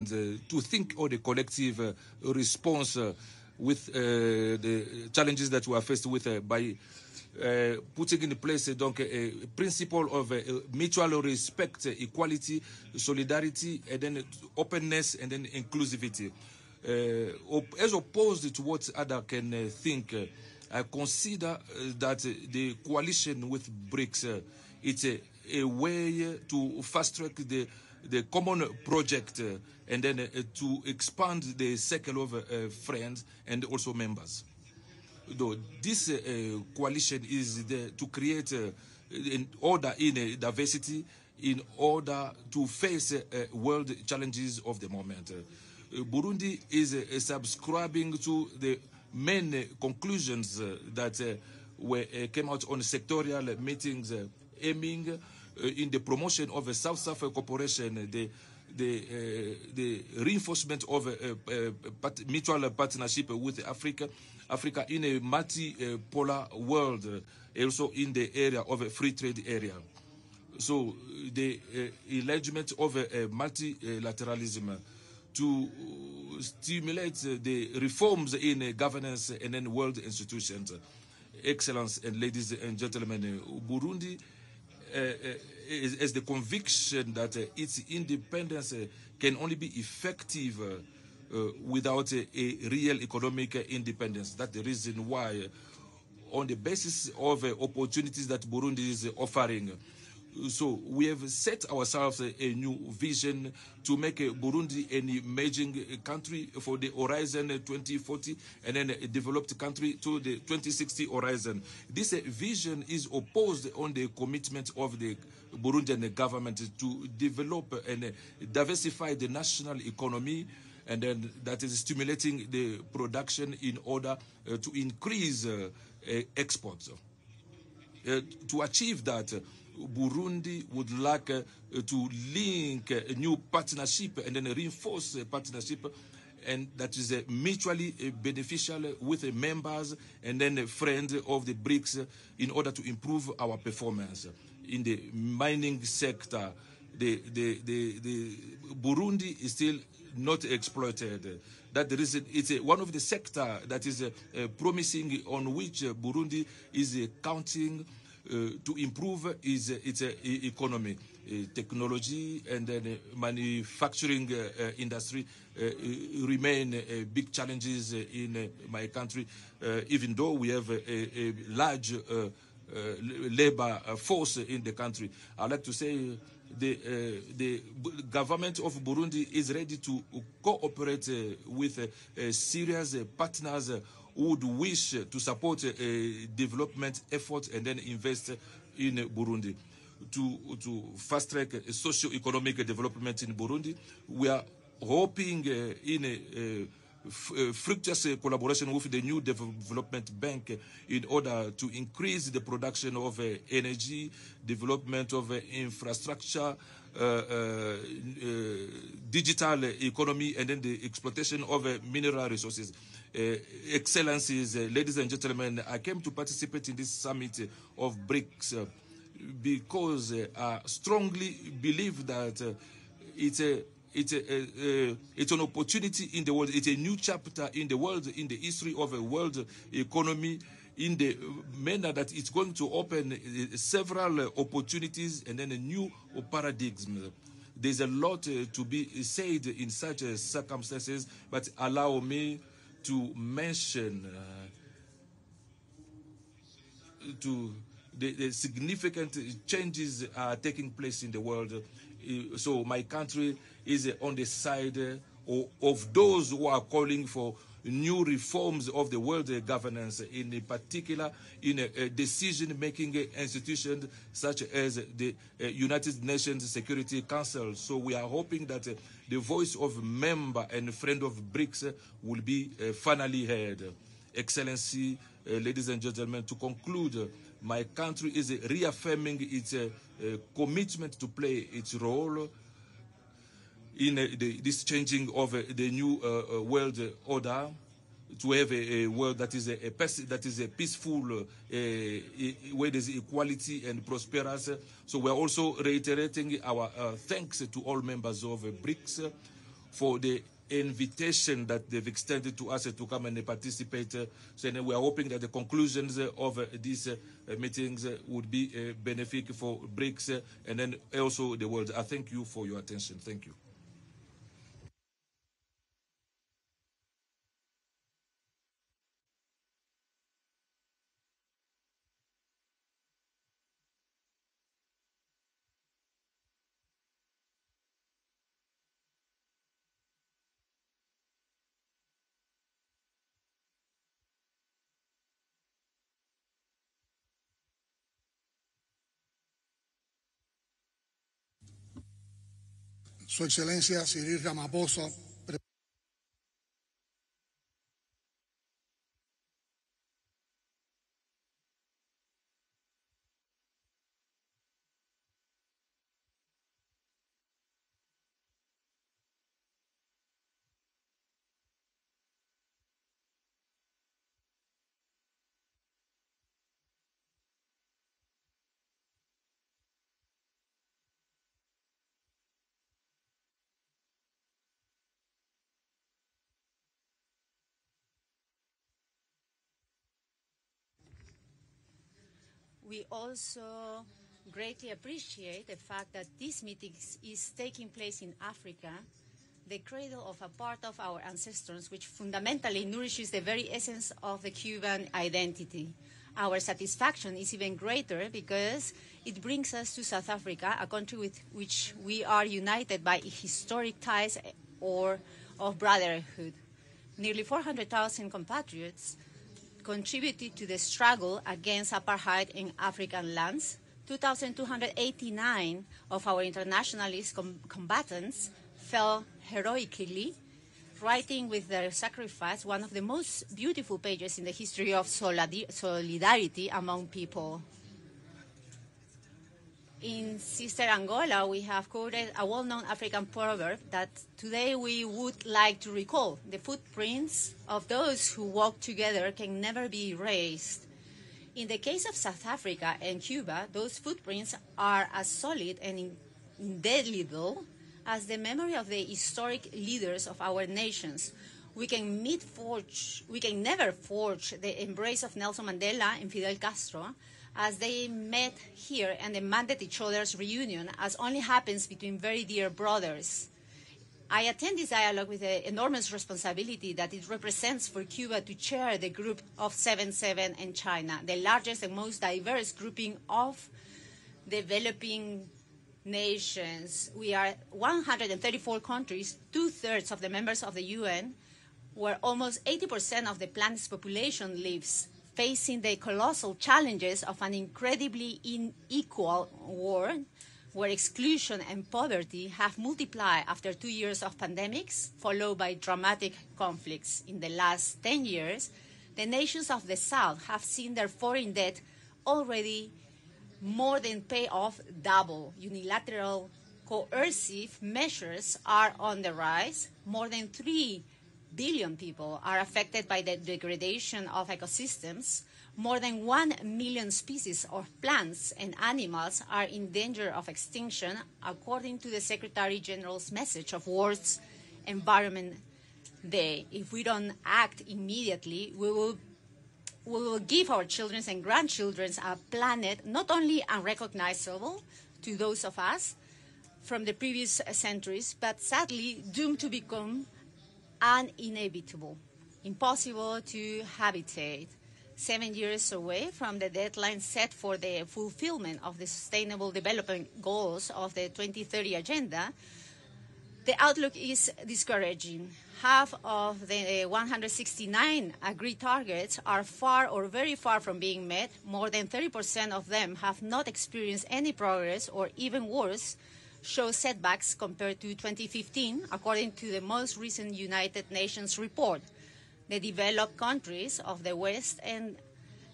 to think of the collective response with the challenges that we are faced with by putting in place donc a principle of mutual respect, equality, solidarity, and then openness, and then inclusivity. As opposed to what others can think, I consider that the coalition with BRICS it's a way to fast-track the common project and then to expand the circle of friends and also members. Though this coalition is there to create an order in diversity in order to face world challenges of the moment. Burundi is subscribing to the main conclusions that came out on sectorial meetings aiming in the promotion of a South-South cooperation, the reinforcement of mutual partnership with Africa in a multipolar world, also in the area of a free trade area. So the enlargement of multilateralism to stimulate the reforms in governance and in world institutions. Excellence, and ladies and gentlemen, Burundi has the conviction that its independence can only be effective without a real economic independence. That's the reason why, on the basis of opportunities that Burundi is offering, so we have set ourselves a new vision to make Burundi an emerging country for the horizon 2040 and then a developed country to the 2060 horizon. This vision is opposed on the commitment of the Burundian government to develop and diversify the national economy, and then that is stimulating the production in order to increase exports. To achieve that, Burundi would like to link a new partnership and then reinforce a partnership, and that is mutually beneficial with members and then friends of the BRICS in order to improve our performance. In the mining sector, the Burundi is still not exploited. That the reason it's one of the sectors that is promising, on which Burundi is counting to improve its economy. Technology and then manufacturing industry remain big challenges in my country, even though we have a large labor force in the country. I'd like to say the government of Burundi is ready to cooperate with serious partners who would wish to support development efforts and then invest in Burundi. To fast-track socio-economic development in Burundi, we are hoping in a fructuous collaboration with the new development bank in order to increase the production of energy, development of infrastructure, digital economy, and then the exploitation of mineral resources. Excellencies, ladies and gentlemen, I came to participate in this summit of BRICS because I strongly believe that it's an opportunity in the world. It's a new chapter in the world, in the history of a world economy, in the manner that it's going to open several opportunities and then a new paradigm. There's a lot to be said in such circumstances, but allow me to mention the significant changes are taking place in the world. So my country is on the side of those who are calling for new reforms of the world governance, in particular in decision-making institutions such as the United Nations Security Council. So we are hoping that the voice of member and friend of BRICS will be finally heard. Excellency, ladies and gentlemen, to conclude, my country is reaffirming its commitment to play its role in this changing of the new world order, to have a world that is a peaceful, where there's equality and prosperous. So we are also reiterating our thanks to all members of BRICS for the invitation that they've extended to us to come and participate. So we are hoping that the conclusions of these meetings would be beneficial for BRICS and then also the world. I thank you for your attention. Thank you. Su Excelencia Cyril Ramaphosa, We also greatly appreciate the fact that this meeting is taking place in Africa, the cradle of a part of our ancestors, which fundamentally nourishes the very essence of the Cuban identity. Our satisfaction is even greater because it brings us to South Africa, a country with which we are united by historic ties or of brotherhood. Nearly 400,000 compatriots contributed to the struggle against apartheid in African lands. 2,289 of our internationalist combatants fell heroically, writing with their sacrifice one of the most beautiful pages in the history of solidarity among people. In Sister Angola, we have quoted a well-known African proverb that today we would like to recall. The footprints of those who walk together can never be erased. In the case of South Africa and Cuba, those footprints are as solid and indelible as the memory of the historic leaders of our nations. We can never forge the embrace of Nelson Mandela and Fidel Castro, as they met here and demanded each other's reunion, as only happens between very dear brothers. I attend this dialogue with the enormous responsibility that it represents for Cuba to chair the group of 7-7 and China, the largest and most diverse grouping of developing nations. We are 134 countries, 2/3 of the members of the UN, where almost 80% of the planet's population lives, facing the colossal challenges of an incredibly unequal world where exclusion and poverty have multiplied after 2 years of pandemics, followed by dramatic conflicts. In the last 10 years, the nations of the South have seen their foreign debt already more than pay off double. Unilateral coercive measures are on the rise. More than 3 billion people are affected by the degradation of ecosystems. More than 1 million species of plants and animals are in danger of extinction, according to the Secretary General's message of World's Environment Day. If we don't act immediately, we will give our children and grandchildren a planet not only unrecognizable to those of us from the previous centuries, but sadly doomed to become uninhabitable, impossible to habitate. 7 years away from the deadline set for the fulfillment of the Sustainable Development Goals of the 2030 Agenda, the outlook is discouraging. Half of the 169 agreed targets are far or very far from being met. More than 30% of them have not experienced any progress, or even worse, show setbacks compared to 2015, according to the most recent United Nations report. The developed countries of the West and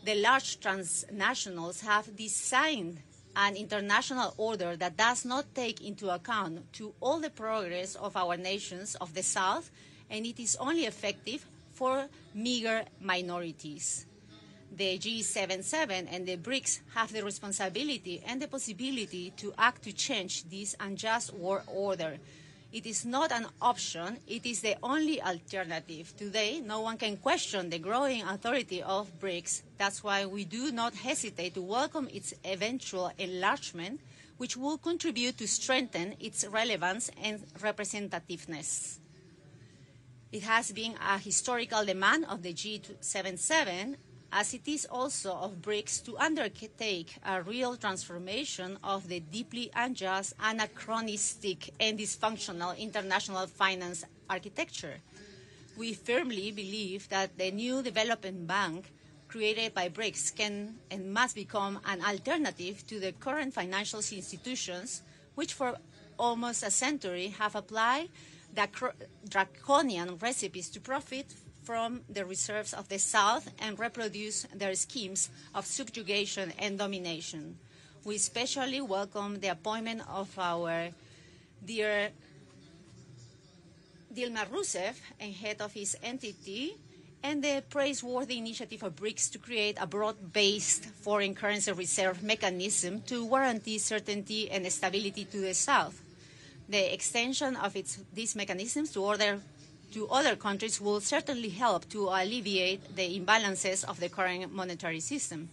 the large transnationals have designed an international order that does not take into account to all the progress of our nations of the South, and it is only effective for meager minorities. The G77 and the BRICS have the responsibility and the possibility to act to change this unjust world order. It is not an option, it is the only alternative. Today, no one can question the growing authority of BRICS. That's why we do not hesitate to welcome its eventual enlargement, which will contribute to strengthen its relevance and representativeness. It has been a historical demand of the G77, as it is also of BRICS, to undertake a real transformation of the deeply unjust, anachronistic, and dysfunctional international finance architecture. We firmly believe that the new development bank created by BRICS can and must become an alternative to the current financial institutions, which for almost a century have applied draconian recipes to profit from the reserves of the South and reproduce their schemes of subjugation and domination. We especially welcome the appointment of our dear Dilma Rousseff and head of his entity, and the praiseworthy initiative of BRICS to create a broad-based foreign currency reserve mechanism to guarantee certainty and stability to the South. The extension of these mechanisms to other countries will certainly help to alleviate the imbalances of the current monetary system.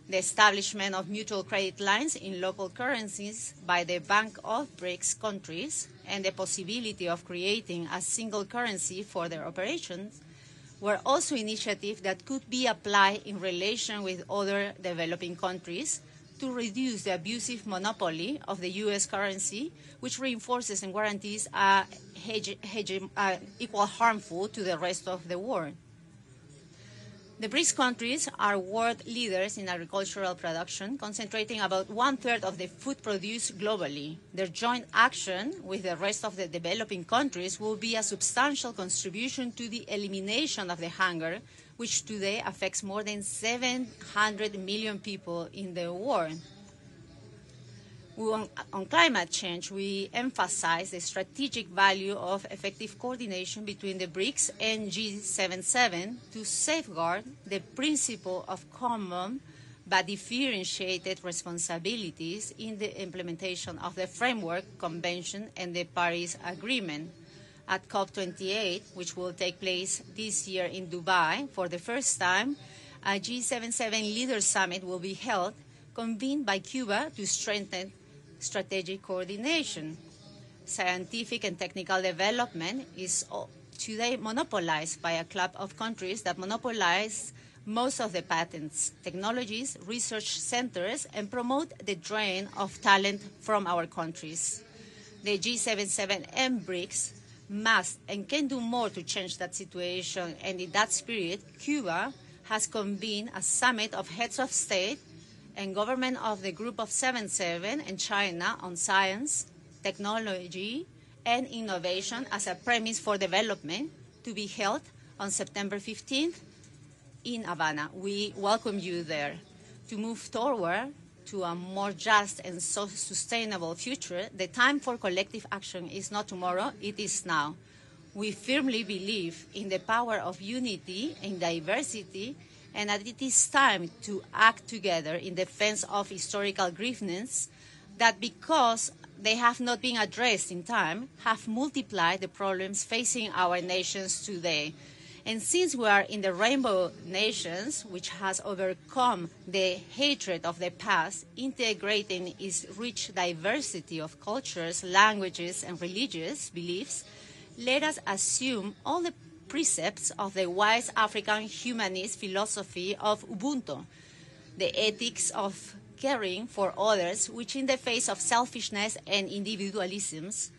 The establishment of mutual credit lines in local currencies by the Bank of BRICS countries and the possibility of creating a single currency for their operations were also initiatives that could be applied in relation with other developing countries to reduce the abusive monopoly of the U.S. currency, which reinforces and guarantees equal harmful to the rest of the world. The BRICS countries are world leaders in agricultural production, concentrating about 1/3 of the food produced globally. Their joint action with the rest of the developing countries will be a substantial contribution to the elimination of the hunger, which today affects more than 700 million people in the world. On climate change, we emphasize the strategic value of effective coordination between the BRICS and G77 to safeguard the principle of common but differentiated responsibilities in the implementation of the Framework Convention and the Paris Agreement. At COP28, which will take place this year in Dubai, for the first time, a G77 Leaders Summit will be held, convened by Cuba to strengthen strategic coordination. Scientific and technical development is today monopolized by a club of countries that monopolize most of the patents, technologies, research centers, and promote the drain of talent from our countries. The G77 and BRICS must and can do more to change that situation, and in that spirit, Cuba has convened a summit of heads of state and government of the Group of 77 and China on science, technology, and innovation as a premise for development, to be held on September 15th in Havana. We welcome you there. To move toward to a more just and sustainable future, the time for collective action is not tomorrow, it is now. We firmly believe in the power of unity and diversity, and that it is time to act together in defense of historical grievances that, because they have not been addressed in time, have multiplied the problems facing our nations today. And since we are in the Rainbow Nations, which has overcome the hatred of the past, integrating its rich diversity of cultures, languages, and religious beliefs, let us assume all the precepts of the wise African humanist philosophy of Ubuntu, the ethics of caring for others, which in the face of selfishness and individualisms,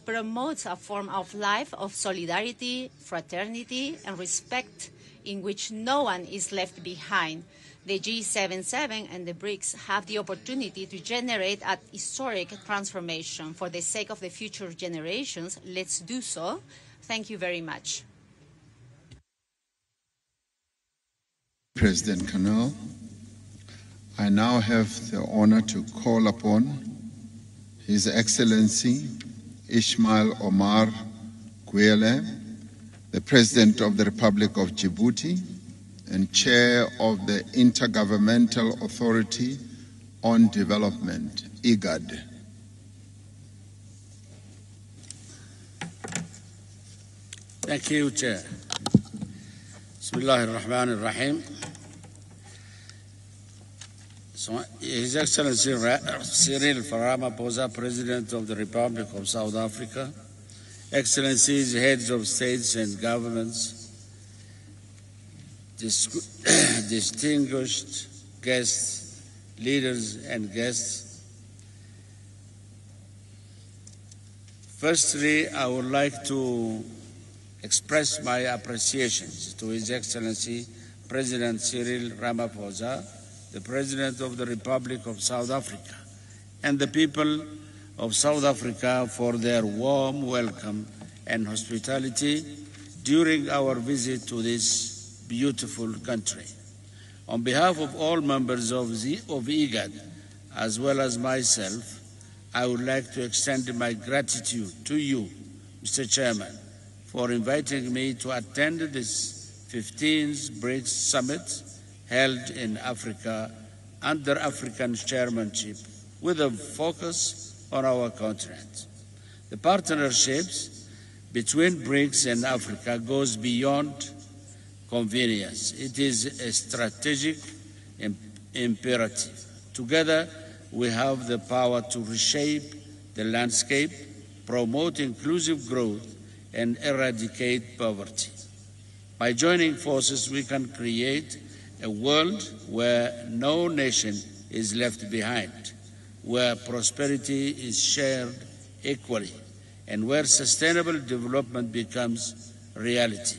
promotes a form of life of solidarity, fraternity, and respect in which no one is left behind. The G77 and the BRICS have the opportunity to generate a historic transformation. For the sake of the future generations, let's do so. Thank you very much. President Canal, I now have the honor to call upon His Excellency Ismail Omar Guelleh, the President of the Republic of Djibouti and Chair of the Intergovernmental Authority on Development, IGAD. Thank you, Chair. Bismillah ar-Rahman ar-Rahim. So, His Excellency Cyril Ramaphosa, President of the Republic of South Africa, Excellencies, heads of states and governments, distinguished guests, leaders and guests. Firstly, I would like to express my appreciations to His Excellency President Cyril Ramaphosa, the President of the Republic of South Africa, and the people of South Africa for their warm welcome and hospitality during our visit to this beautiful country. On behalf of all members of IGAD, as well as myself, I would like to extend my gratitude to you, Mr. Chairman, for inviting me to attend this 15th BRICS Summit held in Africa under African chairmanship with a focus on our continent. The partnerships between BRICS and Africa goes beyond convenience. It is a strategic imperative. Together, we have the power to reshape the landscape, promote inclusive growth, and eradicate poverty. By joining forces, we can create a world where no nation is left behind, where prosperity is shared equally, and where sustainable development becomes reality.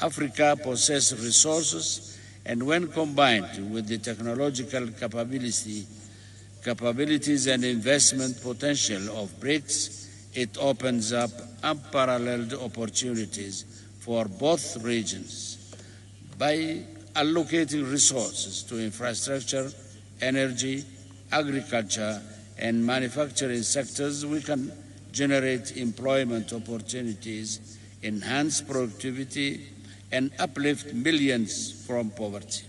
Africa possesses resources, and when combined with the technological capabilities and investment potential of BRICS, it opens up unparalleled opportunities for both regions. By allocating resources to infrastructure, energy, agriculture, and manufacturing sectors, we can generate employment opportunities, enhance productivity, and uplift millions from poverty.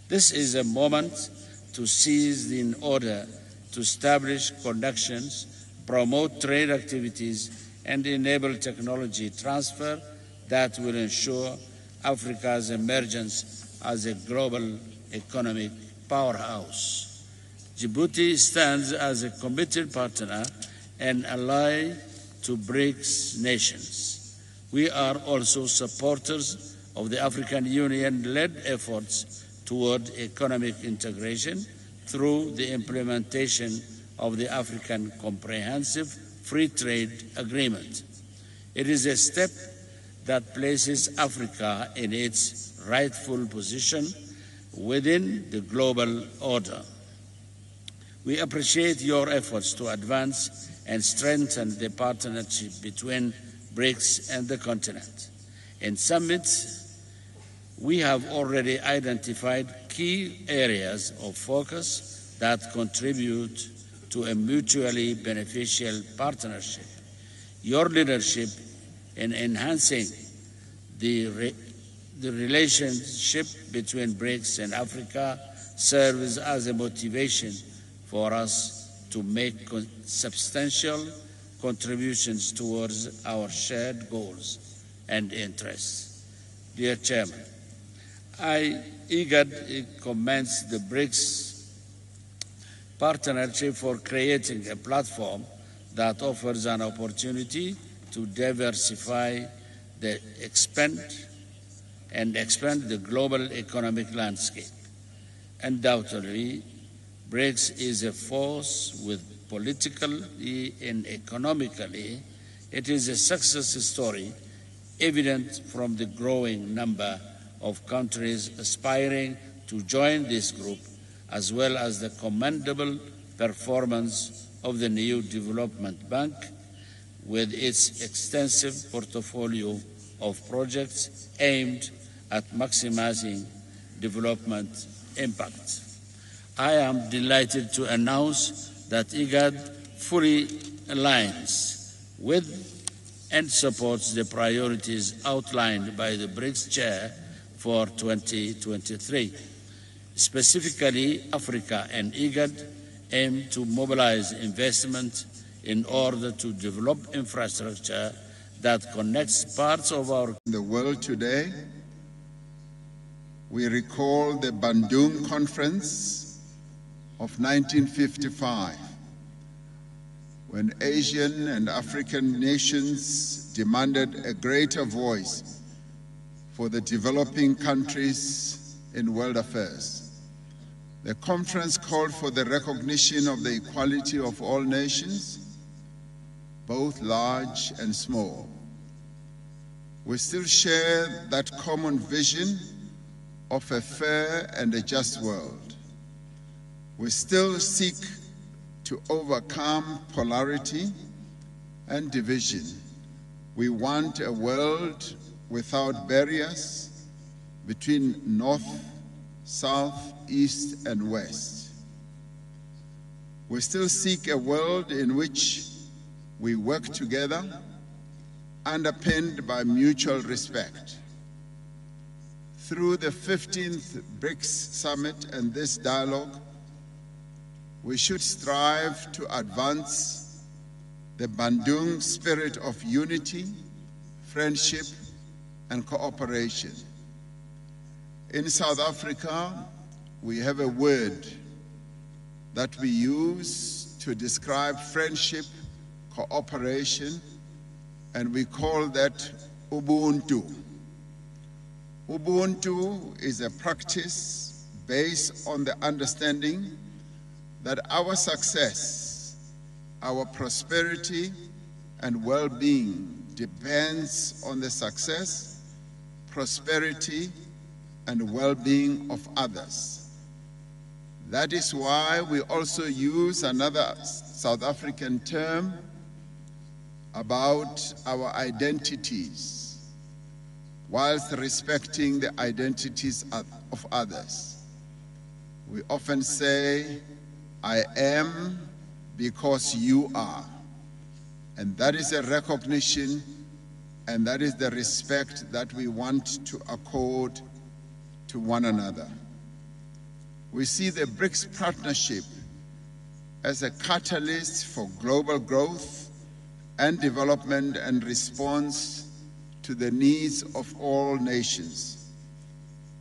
This is a moment to seize in order to establish connections, promote trade activities, and enable technology transfer that will ensure Africa's emergence as a global economic powerhouse. Djibouti stands as a committed partner and ally to BRICS nations. We are also supporters of the African Union-led efforts toward economic integration through the implementation of the African Comprehensive Free Trade Agreement. It is a step that places Africa in its rightful position within the global order. We appreciate your efforts to advance and strengthen the partnership between BRICS and the continent. In summits, we have already identified key areas of focus that contribute to a mutually beneficial partnership. Your leadership in enhancing the relationship between BRICS and Africa serves as a motivation for us to make substantial contributions towards our shared goals and interests. Dear Chairman, I eagerly commend the BRICS partnership for creating a platform that offers an opportunity to diversify and expand the global economic landscape. Undoubtedly, BRICS is a force with politically and economically. It is a success story evident from the growing number of countries aspiring to join this group, as well as the commendable performance of the new Development Bank with its extensive portfolio of projects aimed at maximizing development impact. I am delighted to announce that IGAD fully aligns with and supports the priorities outlined by the BRICS Chair for 2023. Specifically, Africa and IGAD aim to mobilize investment in order to develop infrastructure that connects parts of our the world today. We recall the Bandung Conference of 1955, when Asian and African nations demanded a greater voice for the developing countries in world affairs. The conference called for the recognition of the equality of all nations, both large and small. We still share that common vision of a fair and a just world. We still seek to overcome polarity and division. We want a world without barriers between North, South, East, and West. We still seek a world in which we work together, underpinned by mutual respect. Through the 15th BRICS Summit and this dialogue, we should strive to advance the Bandung spirit of unity, friendship, and cooperation. In South Africa, we have a word that we use to describe friendship, cooperation, and we call that Ubuntu. Ubuntu is a practice based on the understanding that our success, our prosperity, and well-being depends on the success, prosperity, and well-being of others. That is why we also use another South African term about our identities, whilst respecting the identities of others. We often say, I am because you are. And that is a recognition, and that is the respect that we want to accord to one another. We see the BRICS partnership as a catalyst for global growth and development and response to the needs of all nations.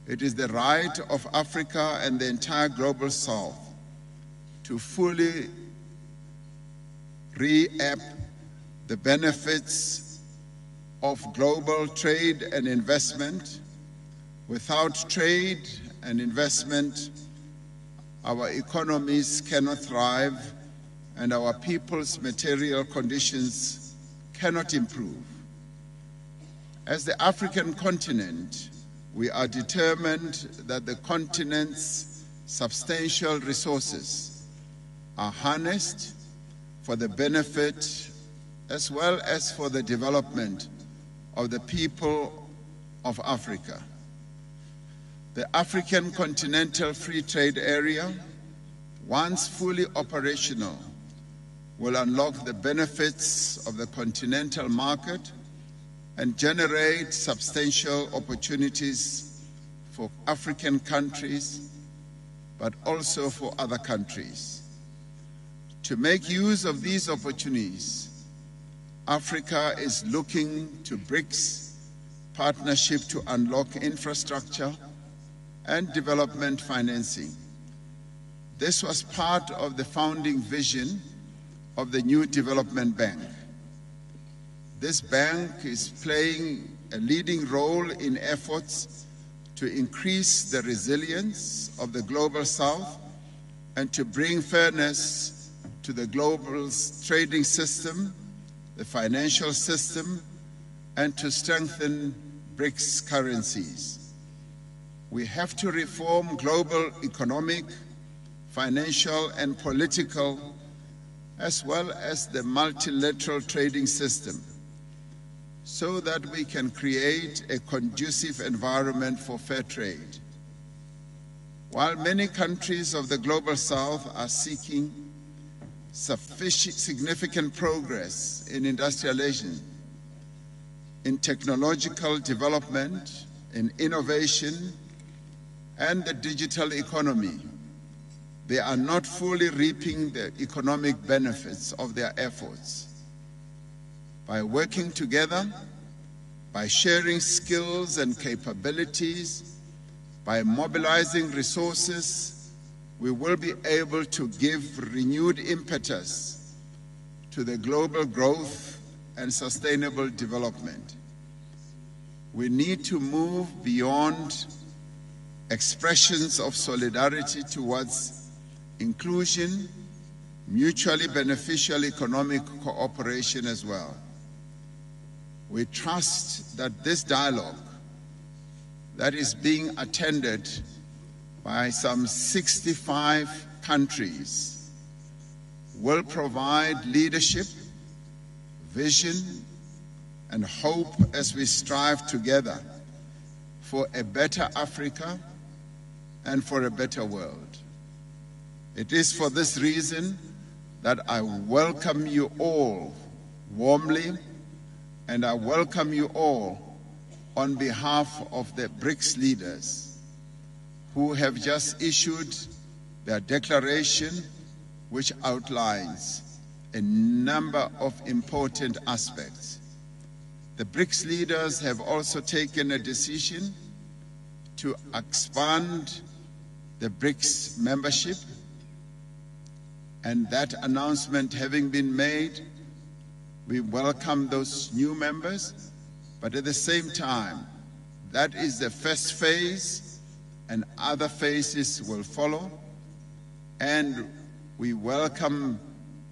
It is the right of Africa and the entire global South to fully reap the benefits of global trade and investment. Without trade and investment, our economies cannot thrive and our people's material conditions cannot improve. As the African continent, we are determined that the continent's substantial resources are harnessed for the benefit as well as for the development of the people of Africa. The African Continental Free Trade Area, once fully operational, will unlock the benefits of the continental market and generate substantial opportunities for African countries, but also for other countries. To make use of these opportunities, Africa is looking to BRICS partnership to unlock infrastructure and development financing. This was part of the founding vision of the new development bank. This bank is playing a leading role in efforts to increase the resilience of the global South and to bring fairness to the global trading system, the financial system, and to strengthen BRICS currencies. We have to reform global economic, financial, and political, as well as the multilateral trading system, so that we can create a conducive environment for fair trade. While many countries of the global South are seeking significant progress in industrialization, in technological development, in innovation, and the digital economy, they are not fully reaping the economic benefits of their efforts. by working together, by sharing skills and capabilities, by mobilizing resources, we will be able to give renewed impetus to the global growth and sustainable development. We need to move beyond expressions of solidarity towards inclusion, mutually beneficial economic cooperation as well. We trust that this dialogue that is being attended by some 65 countries will provide leadership, vision, and hope as we strive together for a better Africa and for a better world. It is for this reason that I welcome you all warmly, and I welcome you all on behalf of the BRICS leaders who have just issued their declaration, which outlines a number of important aspects. The BRICS leaders have also taken a decision to expand the BRICS membership, and that announcement having been made, we welcome those new members, but at the same time, that is the first phase, and other phases will follow, and we welcome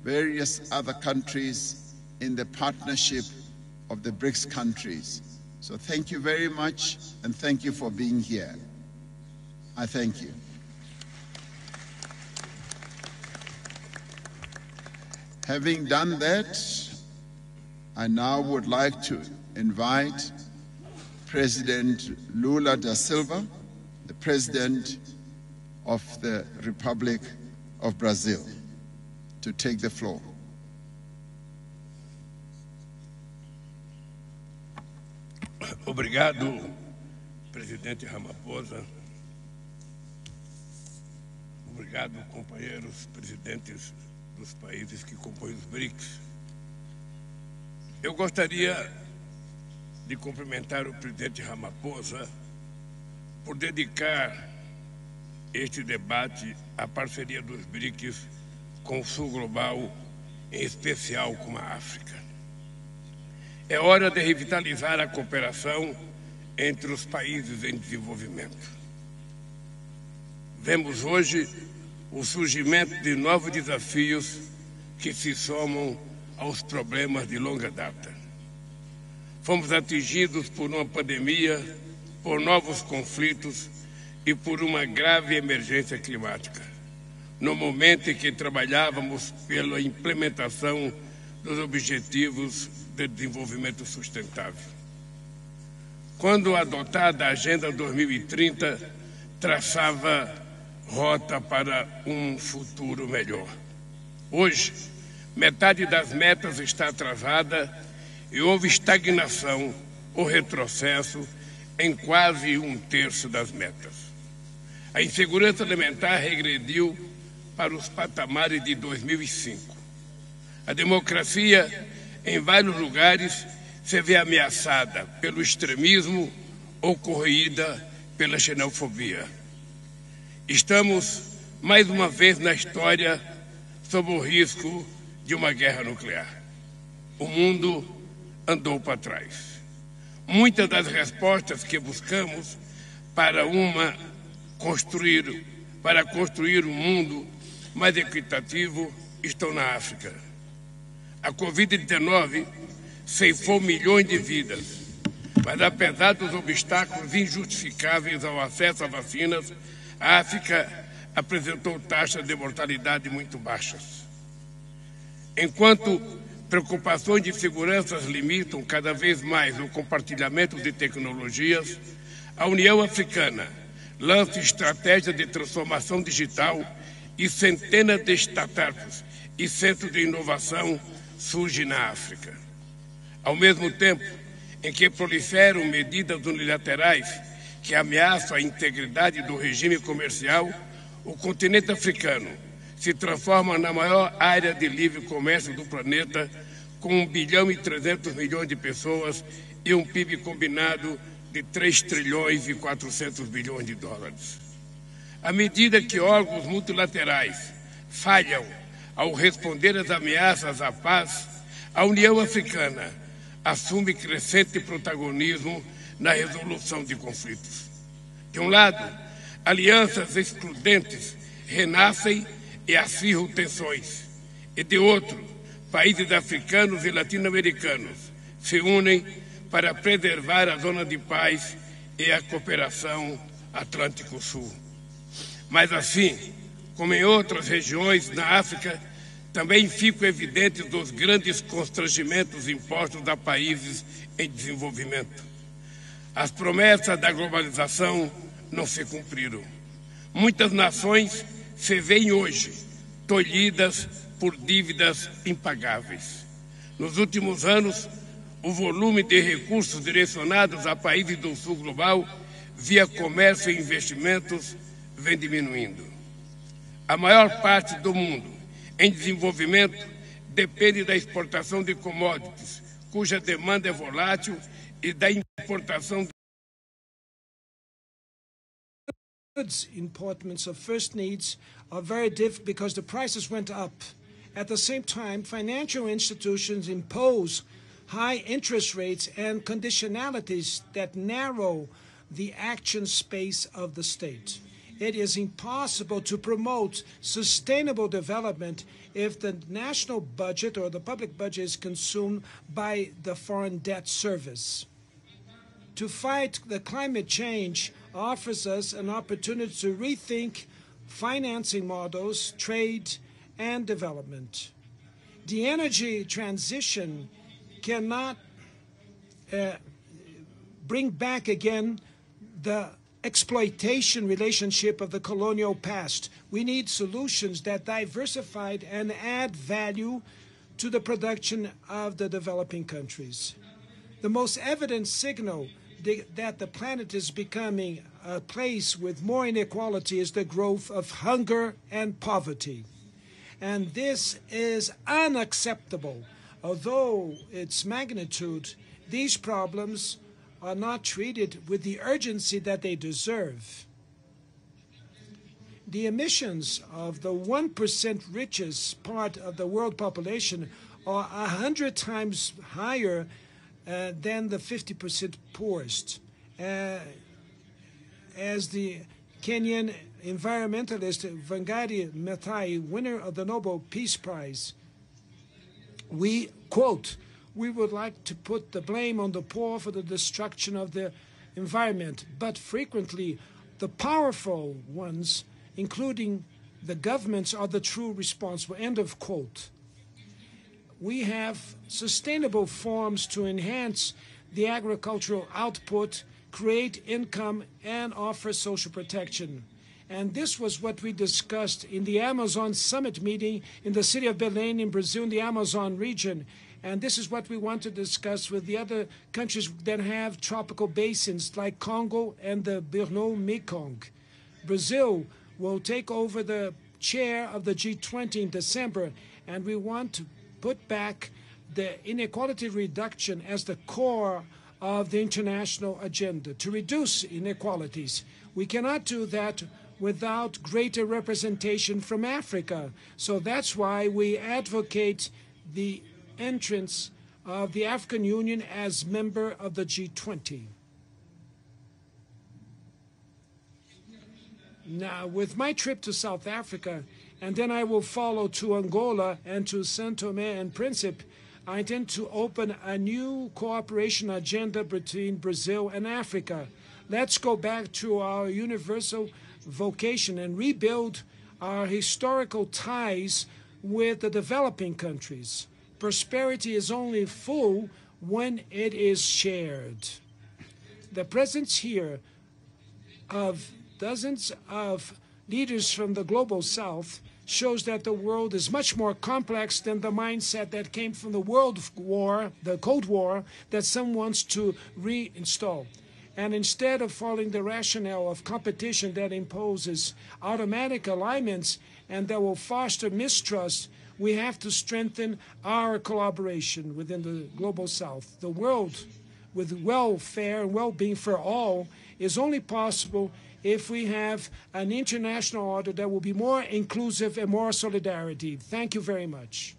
various other countries in the partnership of the BRICS countries. So thank you very much, and thank you for being here. I thank you. Having done that, I now would like to invite President Lula da Silva, the President of the Republic of Brazil, to take the floor. Obrigado, Presidente Ramaphosa. Obrigado, companheiros presidentes dos países que compõem os BRICS. Eu gostaria de cumprimentar o presidente Ramaphosa por dedicar este debate à parceria dos BRICS com o Sul Global, em especial com a África. É hora de revitalizar a cooperação entre os países em desenvolvimento. Vemos hoje o surgimento de novos desafios que se somam aos problemas de longa data. Fomos atingidos por uma pandemia, por novos conflitos e por uma grave emergência climática, no momento em que trabalhávamos pela implementação dos Objetivos de Desenvolvimento Sustentável. Quando adotada a Agenda 2030, traçava rota para um futuro melhor. Hoje, metade das metas está atrasada e houve estagnação ou retrocesso em quase um terço das metas. A insegurança alimentar regrediu para os patamares de 2005. A democracia, em vários lugares, se vê ameaçada pelo extremismo ou corroída pela xenofobia. Estamos, mais uma vez na história, sob o risco de uma guerra nuclear. O mundo andou para trás. Muitas das respostas que buscamos para construir um mundo mais equitativo estão na África. A Covid-19 ceifou milhões de vidas, mas apesar dos obstáculos injustificáveis ao acesso a vacinas, a África apresentou taxas de mortalidade muito baixas. Enquanto preocupações de segurança limitam cada vez mais o compartilhamento de tecnologias, a União Africana lança estratégias de transformação digital e centenas de startups e centros de inovação surgem na África. Ao mesmo tempo em que proliferam medidas unilaterais que ameaçam a integridade do regime comercial, o continente africano se transforma na maior área de livre comércio do planeta, com 1 bilhão e 300 milhões de pessoas e um PIB combinado de 3 trilhões e 400 bilhões de dólares. À medida que órgãos multilaterais falham ao responder às ameaças à paz, a União Africana assume crescente protagonismo na resolução de conflitos. De um lado, alianças excludentes renascem e acirram tensões, e de outro, países africanos e latino-americanos se unem para preservar a zona de paz e a cooperação Atlântico-Sul. Mas assim, como em outras regiões na África, também ficam evidentes os grandes constrangimentos impostos a países em desenvolvimento. As promessas da globalização não se cumpriram. Muitas nações se veem hoje tolhidas por dívidas impagáveis. Nos últimos anos, o volume de recursos direcionados a países do sul global, via comércio e investimentos, vem diminuindo. A maior parte do mundo em desenvolvimento depende da exportação de commodities, cuja demanda é volátil, e da importação de goods imports of first needs are very difficult because the prices went up. At the same time, financial institutions impose high interest rates and conditionalities that narrow the action space of the state. It is impossible to promote sustainable development if the national budget or the public budget is consumed by the foreign debt service. To fight the climate change offers us an opportunity to rethink financing models, trade, and development. The energy transition cannot bring back again the exploitation relationship of the colonial past. We need solutions that diversify and add value to the production of the developing countries. The most evident signal that the planet is becoming a place with more inequality is the growth of hunger and poverty. And this is unacceptable. Although its magnitude, these problems are not treated with the urgency that they deserve. The emissions of the 1% richest part of the world population are 100 times higher than the 50% poorest. As the Kenyan environmentalist Wangari Maathai, winner of the Nobel Peace Prize, we quote, "We would like to put the blame on the poor for the destruction of the environment, but frequently the powerful ones, including the governments, are the true responsible." End of quote. We have sustainable forms to enhance the agricultural output, create income, and offer social protection. And this was what we discussed in the Amazon Summit meeting in the city of Belém in Brazil, in the Amazon region. And this is what we want to discuss with the other countries that have tropical basins like Congo and the Borno-Mekong. Brazil will take over the chair of the G20 in December, and we want to put back the inequality reduction as the core of the international agenda, to reduce inequalities. We cannot do that without greater representation from Africa. So that's why we advocate the entrance of the African Union as member of the G20. Now, with my trip to South Africa, and then I will follow to Angola and to São Tomé and Príncipe, I intend to open a new cooperation agenda between Brazil and Africa. Let's go back to our universal vocation and rebuild our historical ties with the developing countries. Prosperity is only full when it is shared. The presence here of dozens of leaders from the global south shows that the world is much more complex than the mindset that came from the World War, the Cold War, that some wants to reinstall. And instead of following the rationale of competition that imposes automatic alignments and that will foster mistrust, we have to strengthen our collaboration within the Global South. The world with welfare and well-being for all is only possible if we have an international order that will be more inclusive and more solidarity. Thank you very much.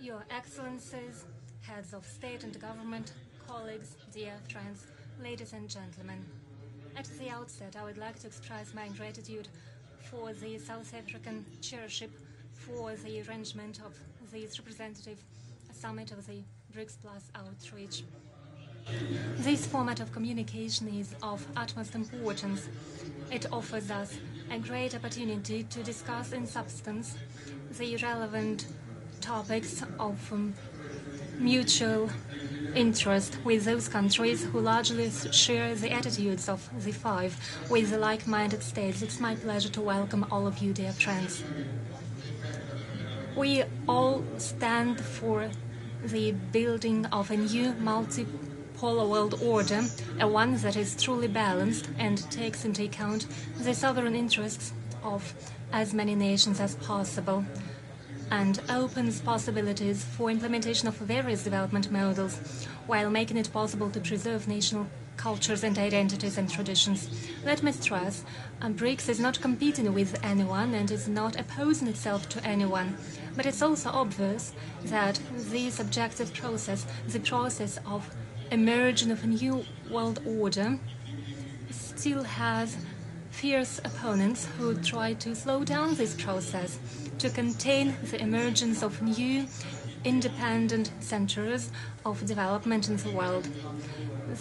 Your Excellencies, heads of state and government, colleagues, dear friends, ladies and gentlemen. At the outset, I would like to express my gratitude for the South African chairship for the arrangement of this representative summit of the BRICS Plus outreach. This format of communication is of utmost importance. It offers us a great opportunity to discuss in substance the relevant topics of mutual interest with those countries who largely share the attitudes of the five with the like-minded states. It's my pleasure to welcome all of you, dear friends. We all stand for the building of a new multipolar world order, a one that is truly balanced and takes into account the sovereign interests of as many nations as possible, and opens possibilities for implementation of various development models, while making it possible to preserve national cultures and identities and traditions. Let me stress, BRICS is not competing with anyone and is not opposing itself to anyone. But it's also obvious that this objective process, the process of emerging of a new world order, still has fierce opponents who try to slow down this process, to contain the emergence of new independent centers of development in the world.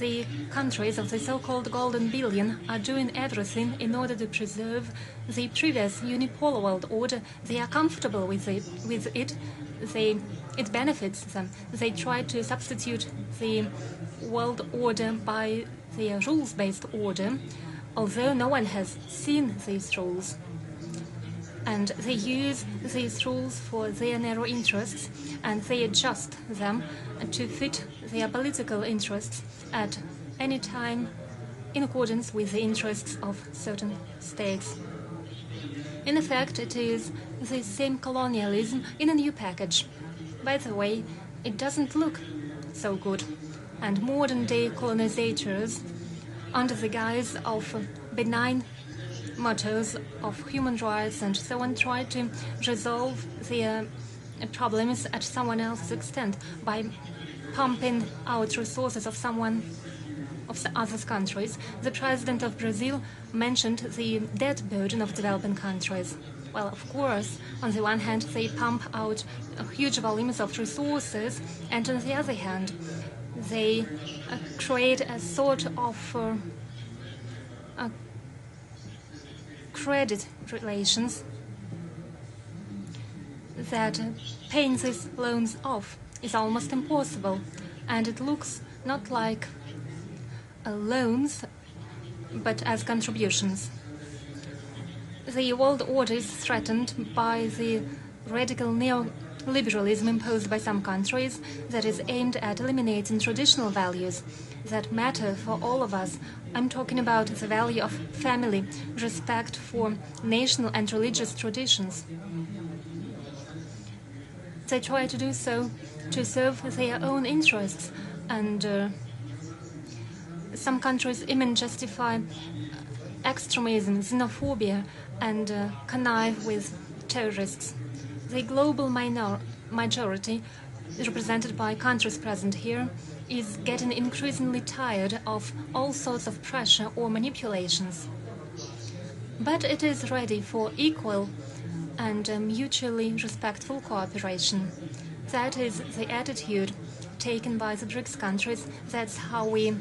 The countries of the so-called Golden Billion are doing everything in order to preserve the previous unipolar world order. They are comfortable with it. It benefits them. They try to substitute the world order by the rules-based order, although no one has seen these rules. And they use these rules for their narrow interests, and they adjust them to fit their political interests at any time in accordance with the interests of certain states. In effect, it is the same colonialism in a new package. By the way, it doesn't look so good, and modern-day colonizators, under the guise of benign mottos of human rights and so on, try to resolve their problems at someone else's extent by pumping out resources of other countries. The president of Brazil mentioned the debt burden of developing countries. Well, of course, on the one hand, they pump out huge volumes of resources, and on the other hand, they create a sort of credit relations that paying these loans off is almost impossible, and it looks not like loans but as contributions. The world order is threatened by the radical neoliberalism imposed by some countries that is aimed at eliminating traditional values that matter for all of us. I'm talking about the value of family, respect for national and religious traditions. They try to do so to serve their own interests, and some countries even justify extremism, xenophobia, and connive with terrorists. The global majority, represented by countries present here, is getting increasingly tired of all sorts of pressure or manipulations. But it is ready for equal and mutually respectful cooperation. That is the attitude taken by the BRICS countries. That's how we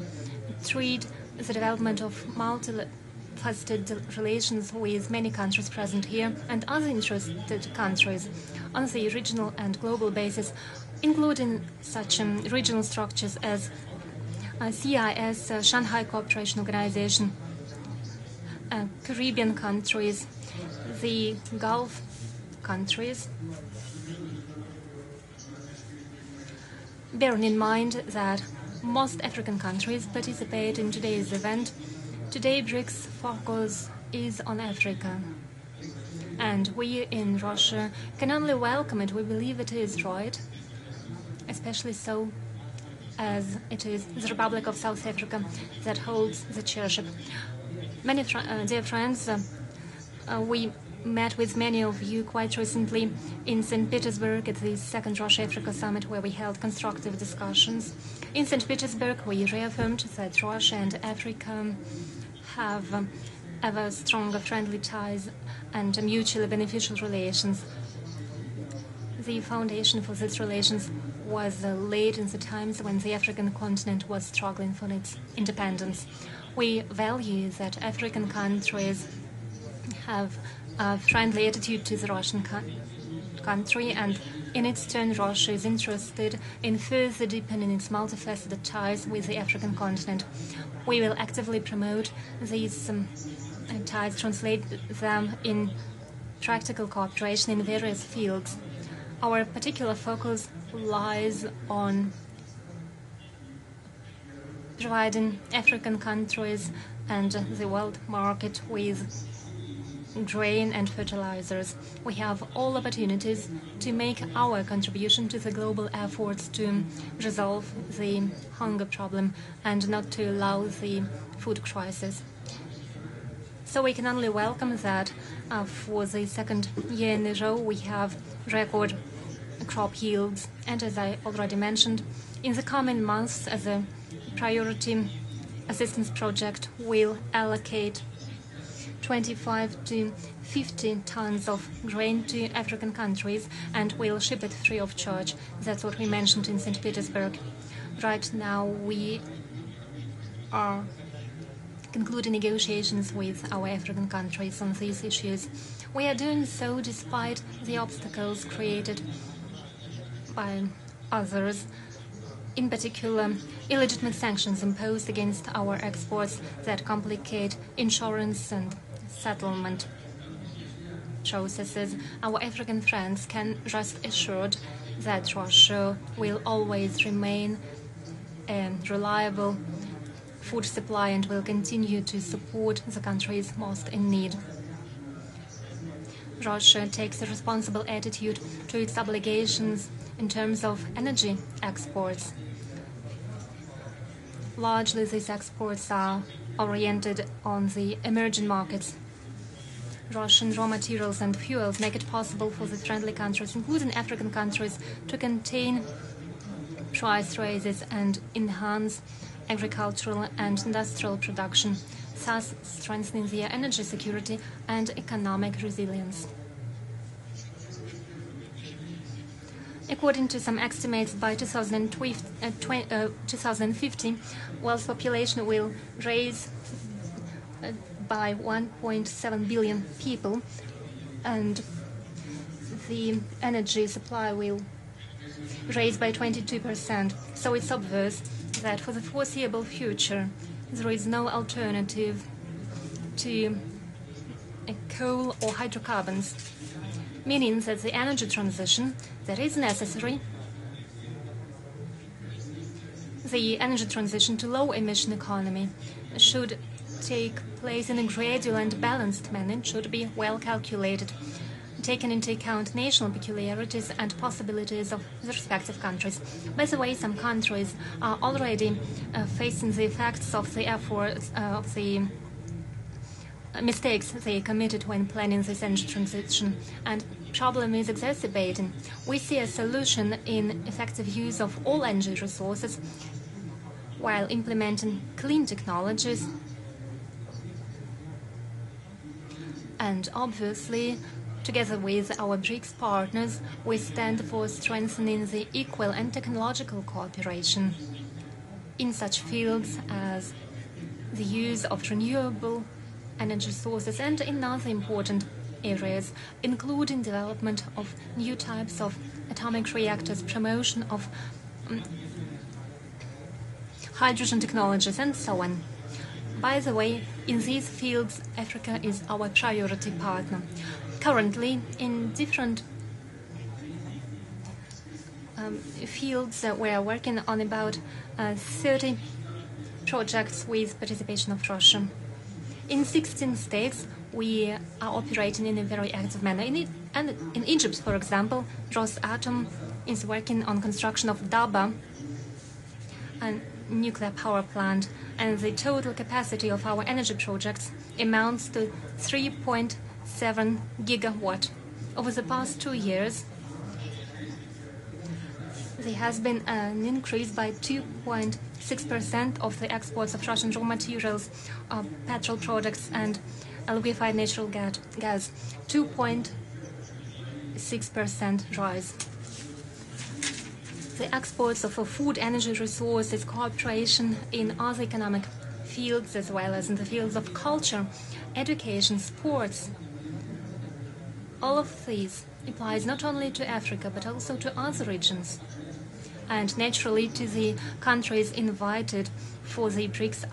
treat the development of multifaceted relations with many countries present here and other interested countries. on the regional and global basis, including such regional structures as CIS, Shanghai Cooperation Organization, Caribbean countries, the Gulf countries. Bearing in mind that most African countries participate in today's event, today BRICS focus is on Africa. And we in Russia can only welcome it. We believe it is right, especially so as it is the Republic of South Africa that holds the chairship. Many dear friends, we met with many of you quite recently in St. Petersburg at the second Russia-Africa summit, where we held constructive discussions. In St. Petersburg, we reaffirmed that Russia and Africa have ever stronger friendly ties and mutually beneficial relations. The foundation for these relations was laid in the times when the African continent was struggling for its independence. We value that African countries have a friendly attitude to the Russian country, and in its turn, Russia is interested in further deepening its multifaceted ties with the African continent. We will actively promote these ties, translate them in practical cooperation in various fields. Our particular focus lies on providing African countries and the world market with grain and fertilizers. We have all opportunities to make our contribution to the global efforts to resolve the hunger problem and not to allow the food crisis. So we can only welcome that for the second year in a row we have record crop yields. And as I already mentioned, in the coming months, as a priority assistance project, we'll allocate 25 to 50 tons of grain to African countries, and we'll ship it free of charge. That's what we mentioned in St. Petersburg. Right now we are concluding negotiations with our African countries on these issues. We are doing so despite the obstacles created by others, in particular illegitimate sanctions imposed against our exports that complicate insurance and settlement processes. Our African friends can rest assured that Russia will always remain a reliable food supply and will continue to support the countries most in need. Russia takes a responsible attitude to its obligations in terms of energy exports. Largely, these exports are oriented on the emerging markets. Russian raw materials and fuels make it possible for the friendly countries, including African countries, to contain price rises and enhance agricultural and industrial production, thus strengthening their energy security and economic resilience. According to some estimates, by 2050, world's population will rise by 1.7 billion people, and the energy supply will rise by 22%. So it's obvious that for the foreseeable future, there is no alternative to coal or hydrocarbons, meaning that the energy transition that is necessary, the energy transition to low-emission economy, should take place in a gradual and balanced manner. It should be well calculated, taking into account national peculiarities and possibilities of the respective countries. By the way, some countries are already facing the effects of the efforts of the mistakes they committed when planning this energy transition, and problem is exacerbating. We see a solution in effective use of all energy resources while implementing clean technologies, and obviously, together with our BRICS partners, we stand for strengthening the equal and technological cooperation in such fields as the use of renewable energy sources and in other important areas, including development of new types of atomic reactors, promotion of hydrogen technologies, and so on. By the way, in these fields, Africa is our priority partner. Currently, in different fields, we are working on about 30 projects with participation of Russia. In 16 states, we are operating in a very active manner. In Egypt, for example, Rosatom is working on construction of Daba, a nuclear power plant, and the total capacity of our energy projects amounts to 3.7 gigawatt. Over the past 2 years, there has been an increase by 2.6% of the exports of Russian raw materials, petrol products, and liquefied natural gas. 2.6% rise. The exports of food, energy resources, cooperation in other economic fields, as well as in the fields of culture, education, sports. All of these applies not only to Africa, but also to other regions, and naturally to the countries invited for the BRICS